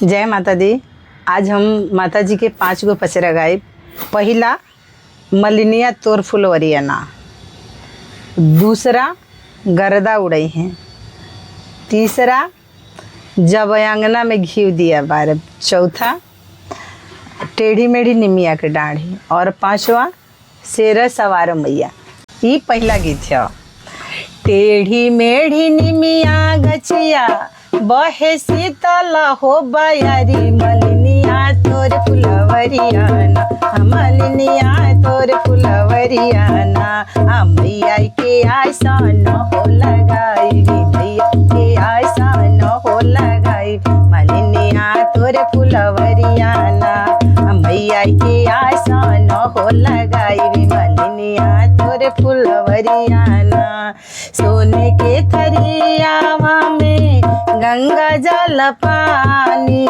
जय माता दी। आज हम माता जी के 5 गो पचरा गायब। पहला मलिनिया तोर फुलवरिया ना, दूसरा गर्दा उड़ई हैं, तीसरा जब अंगना में घी दिया बार, चौथा टेढ़ी मेढ़ी निमिया के डाढ़ी और पांचवा शेर सवार मैया। ये पहला गीत है। टेढ़ी मेढ़ी निमिया गछिया बहे शीतल हो बयारी, मलिनिया तोर फुलवरियाना, मलिनिया तोर फुलवरियाना, मैया के आसन हो लगाई, मैया के आसन हो लगाई, मलिनिया तोर फुलवरियाना, मैया के आसन हो लगाई, मलिनिया तोर फुलवरियाना। सोने के थरियावा में गंगा जल पानी,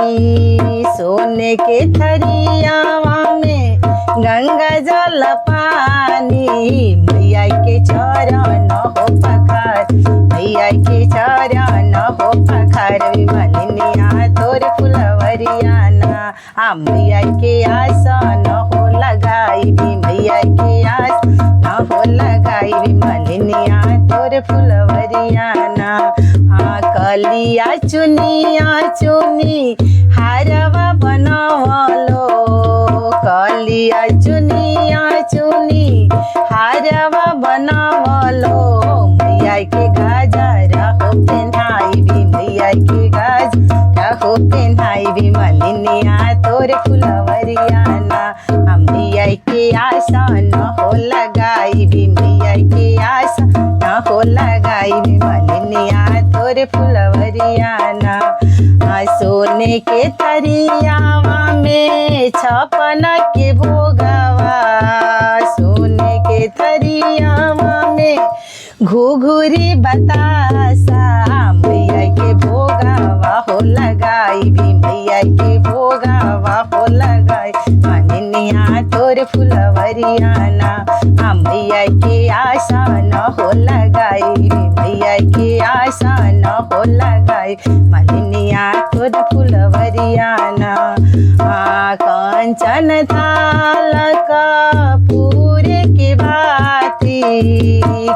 सोने के थरियावा में गंगा जल पानी, मैया के चरण हो पखार, मैया के चरण हो पखार, मलिनिया तोर फुलवरियाना, मैया के आसन हो लगाई, मैया के आसन हो लगाई, मलिनिया तोर फुलवरियाना। कलिया चुनिया चुनी हारवा बनवलो, कलिया चुनिया चुनी हारवा बनवलो, मैया के गाजर हो पेन्हाई, मैया के गाजर हो पेन्हाई, मलिनिया तोर फुलवरियाना, मैया के आसन हो लगाई, मैया के आसन हो लगाई, मलिनिया तोर फुलवरियाना। सोने के थरियावा में छपन के भोगवा, सोने के थरियावा में घुघुरी बतासा, मैया के भोगवा हो लगाई, मैया के भोगवा हो लगाई, मलिनिया तोर फुलवरियाना, मैया के आसन हो लगाई, मैया के आसन हो लगाई, मलिनिया तोर फुलवरियाना। कंचन थाल कपूर के भांति,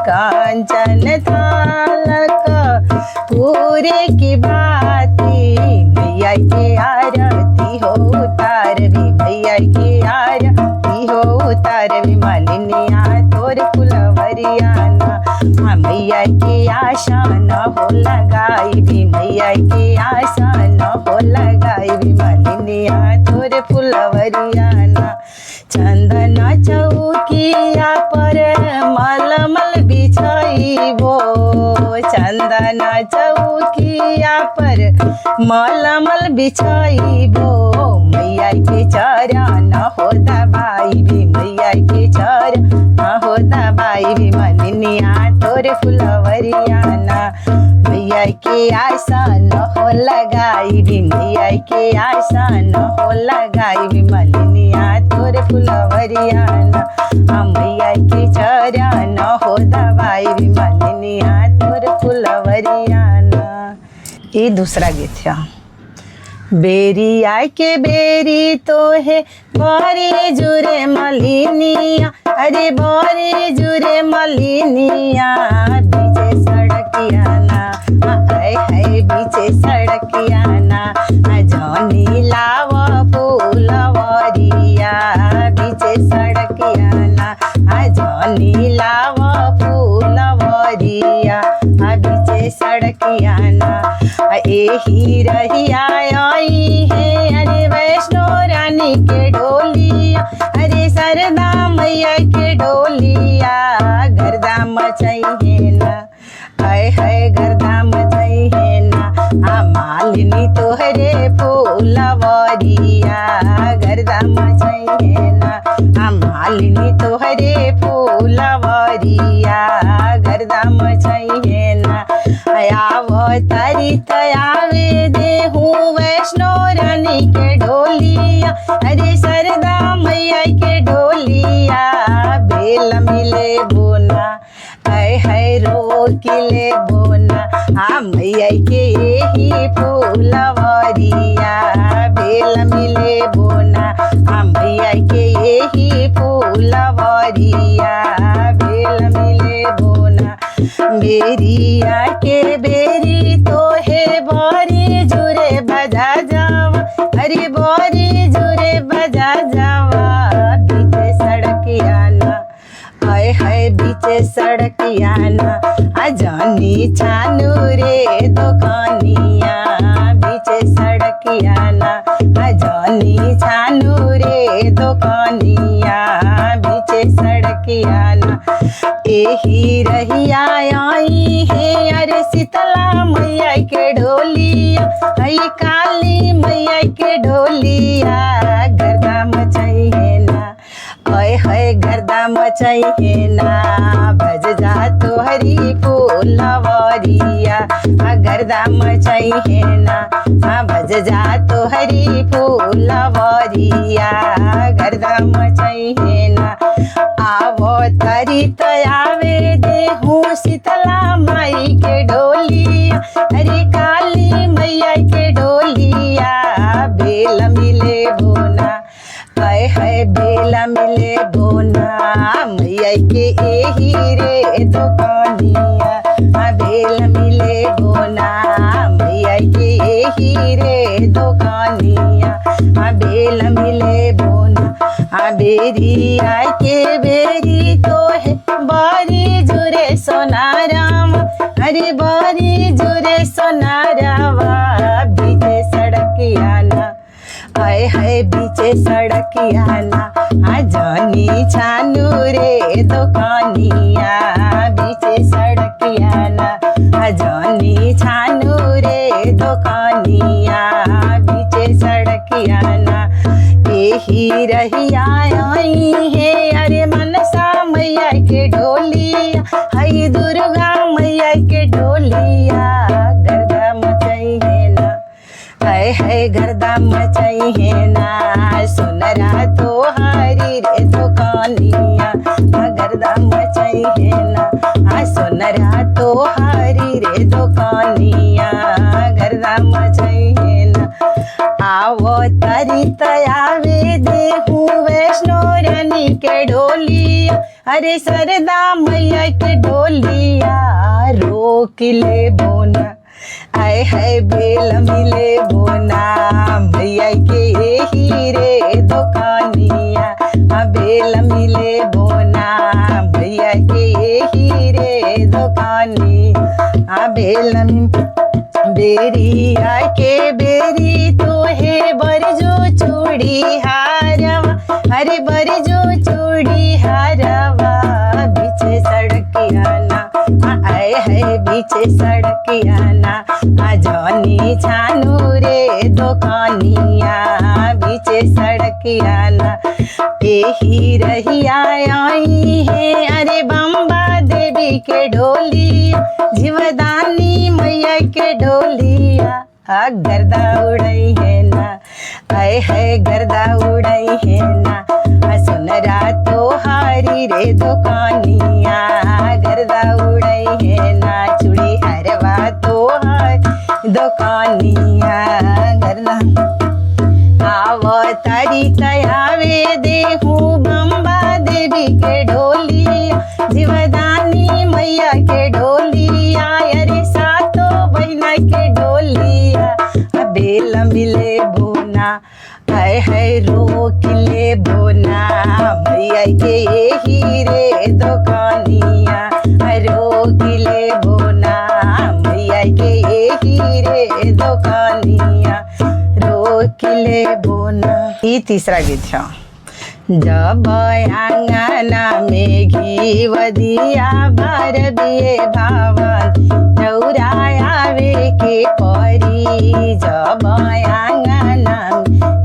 कंचन थाल कपूर के भांति, मैया के आरती हो उतारवी, मैया के आरती हो उतारवी, मलिनिया तोर फुलवरियाना, मैया के आसन हो लगाई, मैया के आसन हो लगाई, मलिनिया तोर फुलवरियाना। चंदन चौकिया पर मलमल बिछाइबो, चंदन चौकिया पर मलमल बिछाइबो, मैया के चरण हो दबाई, मैया के चरण हो दबाई, मलिनिया तोर फुलवरियाना, मैया के आसन हो लगाई, मैया के आसन हो लगाई, मलिनिया तोर फुलवरियाना, मैया के चरण हो दबाई, मलिनिया तोर फुलवरियाना। ये दूसरा गीत है। बेरी आय के बेरी तो है बारी जुरे मलिनिया, अरे बारी जुरे मलिनिया, बीचे सड़किया ना, हाय हाय बीचे सड़किया ना, जौनी लाव फूलवरिया, बीचे सड़किया ना, जौनी लाव फूलवरिया, बीचे सड़किया ना। एही रहिया आई है अरे वैष्णो रानी के डोलिया, अरे सरदा मैया के डोलिया, गर्दा मचाई है ना, हाय हाय गर्दा मचाई है ना, मालिनी तोहरे फूलवरिया, गर्दा मचाई है ना, मालिनी तोहरे फूलवरिया, गर्दा मचाई है ना। आवो तारी तयावे देहू वैष्णो रानी के डोलिया, अरे सरदा मैया के डोलिया, बेल मिले बोना, हाय हाय रोकिले बोना, मैया के यही फूलवरिया, लवरिया बेल मिले बोना बेरिया के बेरी तो है बोरी जुरे बजा जावा अरे बोरी जुरे बजा जावा बीच सड़कियाना हाय हाय बीच सड़कियाना जानी छानू रे दुकानिया बीच सड़कियाना जानी छानू रे दुकानिया बीच सड़कियाना एही रहिया आई है अरे शीतला मैया के ढोलिया हई काली मैया के ढोलिया गर्दा मचाई है ना हाय हाय गर्दा मचाई है ना भज जा तो हरी फूलवरिया गर्दा मचाई है ना भज जा तो हरी फूलवरिया गर्दा मचाई है ना आवो तरी तयावे देहू शीतला माई के ढोलिया अरे काली मैया के ढोलिया बेल मिले बोना हाय हाय बेल मिले बोना मैया के एही रे दुकानिया बेल मिले बोना मैया के एही रे दुकानिया बेल मिले बोना बेरिया के बेरी तो है बारी जुरे सोनाराम अरे बारी जुरे सोनारावा बीच सड़कियाना हाय हाय बीच सड़कियाना जानी छानू रे दुकानिया बीच सड़कियाना जानी छानू रे दुकानिया बीच सड़कियाना एही रहिया आई है अरे मनसा मैया के ढोलिया हई दुर्गा मैया के ढोलिया गर्दा मचाई है ना हाय हाय गर्दा मचाई है ना सुनरा तो हरी रे दुकानिया गर्दा मचाई है ना सुनरा तो हरी रे दुकानिया गर्दा मचाई है ना आवो तरी तयावे देहू वैष्णो रानी के ढोलिया अरे सरदा मैया के ढोलिया रोक ले बोना आय हाय बेल मिले बोना मैया के एही रे दुकानिया बेल मिले बोना मैया के एही रे दुकानिया बेल बेरिया के बेरी तो है बरजो चूड़ी हारवा अरे बरजो चूड़ी हारवा बीच सड़कियाना आए है बीच सड़कियाना जानी छानू रे दुकानिया बीच सड़कियाना एही रहिया आई है अरे बम्बा देवी के ढोलिया जीवदानी मैया के ढोलिया गर्दा उड़ई है ना आए है गर्दा उड़ई है ना सुनरा तो हारी रे दुकानिया गर्दा उड़ई है ना चूड़ी हरवा तो हार दुकानिया गर्दा आवो तारी तयावे देहू बम्बा देवी के ढोलिया जीवदानी मैया के ढोलिया अरे सातो बहना के ढोलिया बेल मिले बोना हाय हाय रोक ले बोना मैया के एही रे दुकानिया रोक ले बोना मैया के एही रे दुकानिया रोक ले बोना। ये तीसरा गीत है। जब आंगना में घी वदिया भर बिये भावन रौरायावे के परी जब आंगना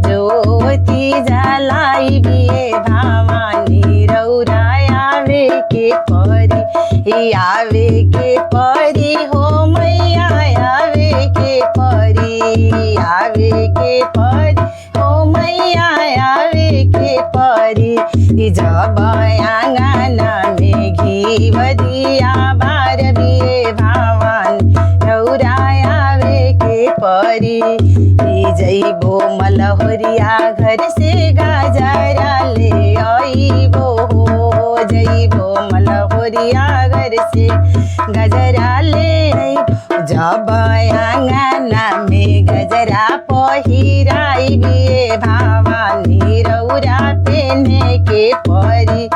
ज्योति जलाई बिये भावानी रौरायावे के परी आवे के परी हो मैया आवे के परी आवे के परी हो मैया आवे के परी जब आंगना में घी वदिया बार बिये भावन रौरायावे के परी जइबो मलहोरिया घर से गाजरा ले आइबो जइबो मलहोरिया घर से गजरा ले जब आंगना में गजरा पहिराई बिए भवानी रौरा पेने के परी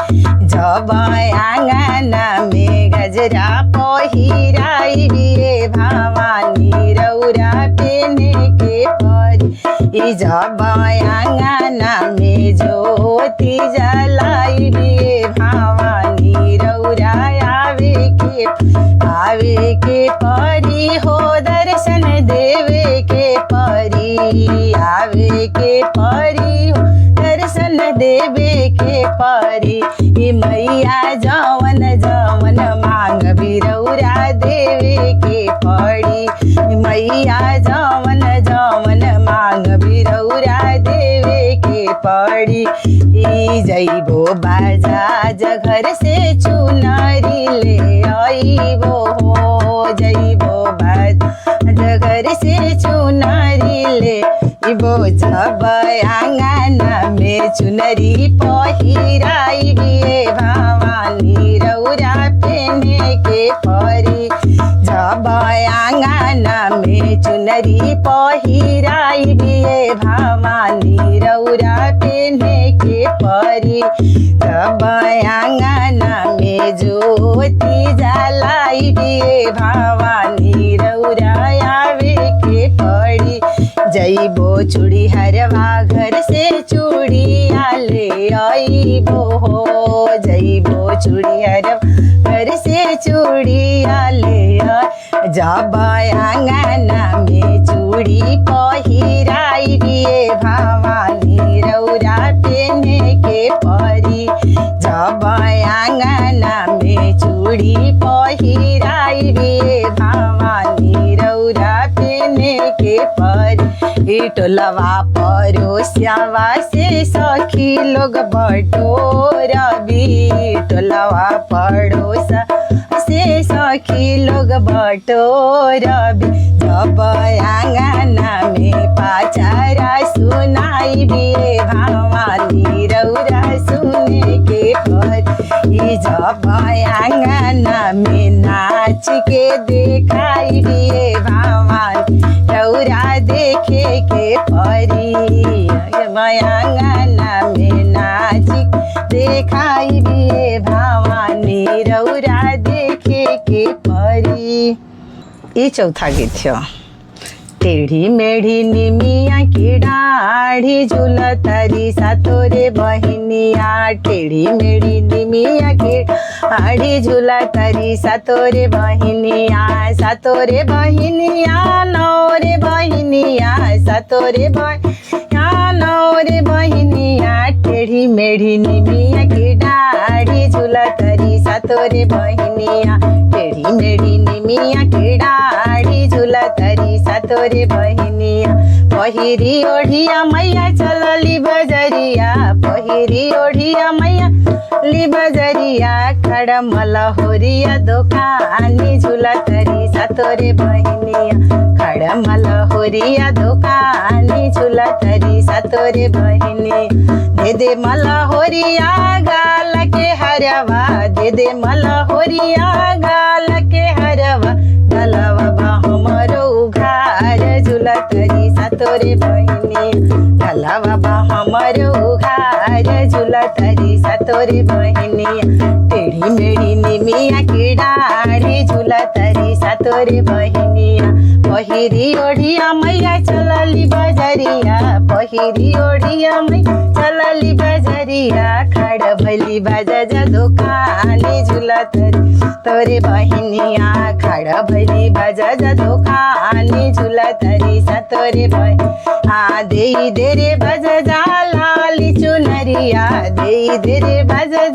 जब आंगना में गजरा पहिराई बिए भवानी रौरा पेने के परी जब आंगना में ज्योति जलाई बिए भवानी रौरा आवे के परी हो दर्शन देवे के परी आवे के परी हो दर्शन देवे के परी मैया जवन जवन मांग बिरौरा देवे के पड़ी मैया जवन जवन मांग बिरौरा देवे के पड़ी जइबो बाजाज घर से चुनरी ले आइबो हो जइबो बाजाज घर से चुनरी ले इबो जब आंगना में चुनरी पहिराई बिए भवानी रौरा पेने के परी जब आंगना में चुनरी पहिराई बिए भवानी रौरा पेने के परी जब आंगना में ज्योति जलाई बिए भवानी रौरा आवे के पड़ी जइबो चूड़ी हरवा घर से चूड़िया ले आइबो हो जइबो चूड़ी हरवा घर से चूड़िया ले जब आंगना में चूड़ी पहिराई बिए भवानी रौरा पेने के परी जब आंगना में चूड़ी पहिराई बिए भवानी रौरा पेने के परी टोलवा परोसियावा से सखी लोग बटोरबी टोलवा पड़ोसा से सखी लोग बटोरबी जब आंगना में पाचारा सुनाई बिए भवानी रौरा सुने के परी जब आंगना में नाच के देखाई बिए भवानी रौरा देखे के परी आंगना में नाच देखाई बिए भवानी रौरा देखे के परी। ये चौथा गीत है। टेढ़ी मेढ़ी निमिया की डाढ़ी झूलतरी सातोरे बहिनिया टेढ़ी मेढ़ी निमिया की डाढ़ी झूलतरी सातोरे बहिनिया नौरे बहिनिया सातोरे बहिनिया नौरे बहिनिया टेढ़ी मेढ़ी निमिया की डाढ़ी झूलतरी सातोरे बहिनिया टेढ़ी मेढ़ी निमिया की डाढ़ी झूलतरी सातोरे बहिनिया पहिरी ओढ़िया मैया चलली बजरिया पहिरी ओढ़िया मैया ली बजरिया खड़ा मलहोरिया दुकानी झूलतरी सातोरे बहिनिया खड़ा मलहोरिया दुकानी झूलतरी सातोरे बहिनी दे मलहोरिया गाल के हरवा दे मलहोरिया गाल के हरवा गलवा हमरो उघार झूलतरी सातोरे बहिनी गलवा हमरो उघार झूलतरी सातोरे बहिनिया टेढ़ी मेढ़ी निमिया की डाढ़ी झूलतरी सातोरे बहिनिया पहिरी ओढ़िया मैया चलली बजरिया पहिरी ओढ़िया मैया चलली बजरिया खड़ भैली बाजा दुकानी झूलतरी तोरे बहिनिया खड़ भैली बाजा दुकानी झूलतरी सातोरे बहिनिया दे रे बजा लाली चुनरिया दे रे बजा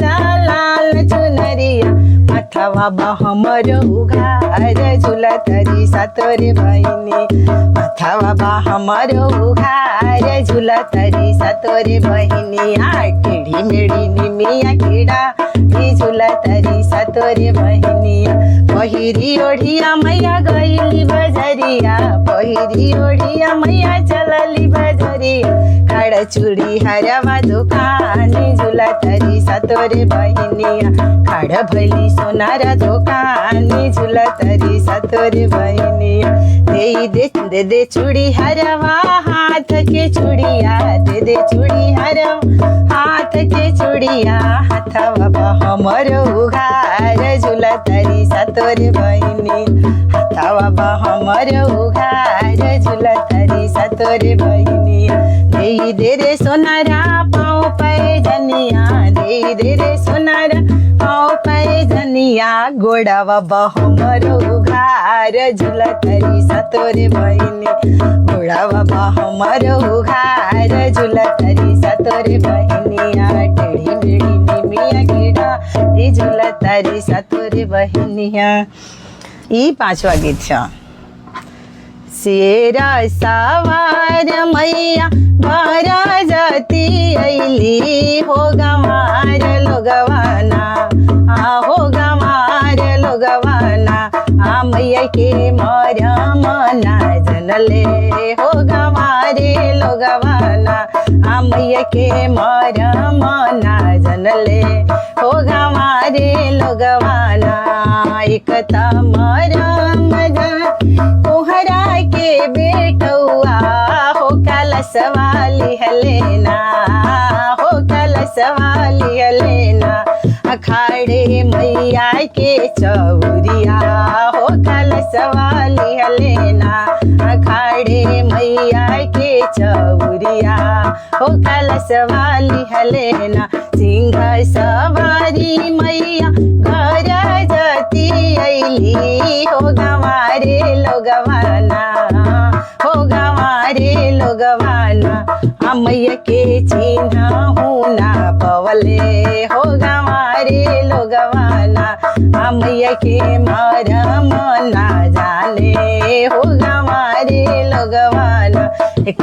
लाल चुनरिया मथवा हमरो उघार झूलतरी सातोरे बहिनी मथवा हमरो उघार झूलतरी सातोरे बहिनिया टेढ़ी मेढ़ी निमिया की डाढ़ी झूलतरी सातोरे बहिनिया पहिरी ओढ़िया मैया गईली बजरिया पहिरी ओढ़िया मैया चलली बजरिया खड़ चूड़ी हरवा दुकानी झूला तरी सतोरे बहिनिया खाड़ भैली सोनारा दुकानी झूला तरी सतोरे बहिनिया दे दे चूड़ी हरवा हाथ के चूड़िया दे चूड़ी हरवा हाथ के चूड़िया हथवा हमर उघार झूला तरी सतोरे बहिनी हथवा हमर उघार झूला तरी सतोरे बहिनिया दे रे सोनारा पाँव पैजनिया दे रे सोनारा पाँव पैजनिया गोड़ावा हमर उघार झूला तरी सतोरे बहिनी गोड़ावा हमर उघार झूला तरी सतोरे बहिनिया टेढ़ी मेढ़ी निमिया कीड़ा झूला तरी सतोरे बहिनिया। ई पांचवा गीत छ। शेरा सवार मैया बराजती अइली हो गंवार लोगवाना हो गंवार लोगवाना मैया के मरम ना जनले हो गंवारे लोगवाना मैया के मरम ना जनले हो गंवारे लोगवाना एक मरम कोहरा के बेटुआ हो कलशवाली हलेना हो कलशवाली हलेना अखाड़े मैया के चौरिया हो कलशवाली हलेना अखाड़े मैया के चौरिया हो कलशवाली हलेना सिंह सवारी मैया घर जती अइली हो गंवारे लोगवाना हो गंवारे लोगवाना मैया के चिन्ह ना पवले हो गंवारे लोगवाना मैया के मरम ना जाने हो गंवारे लोगवाना एक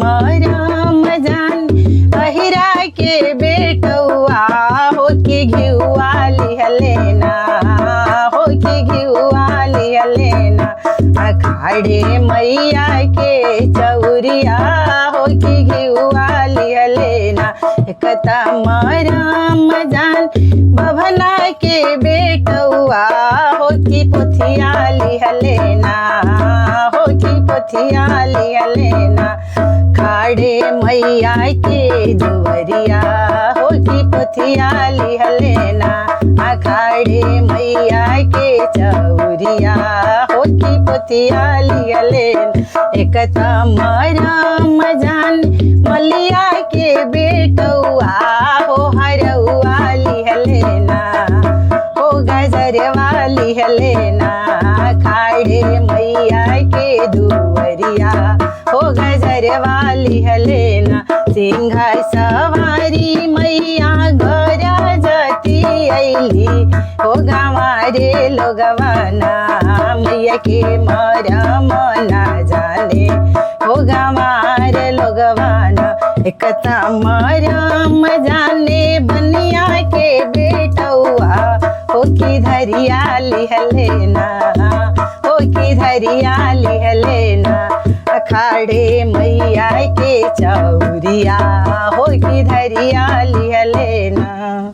मरम जान अहिरा के बेटुआ हो के घिउआ लिहलेना हो के घिउआ लिहलेना अखाड़े मैया के चौरिया हो के घिउआ लिहलेना एक मरम जान बभना के बेटुआ हो की पोथिया लिहलेना हो की पोथिया लिहलेना खाड़े मैया के दुवरिया हो की पोथिया लिहलेना अखाड़े मैया के चौरिया हो की पोथिया लिहलेना एक मरम जान मलिया के बेटुआ हो हरउआ लिहलेना हो गजरवा लिहलेना खाड़े मैया के दुवरिया हो गजरवा लिहलेना सिंह सवारी मैया घर जती अइली हो गंवारे लोगवाना मैया के मरम ना जाने हो गंवारे लोगवाना एक मरम जाने बनिया के बेटुआ हो की धरिया लिहलेना हो की धरिया लिहलेना अखाड़े मैया के चौरिया हो की धरिया लिहलेना।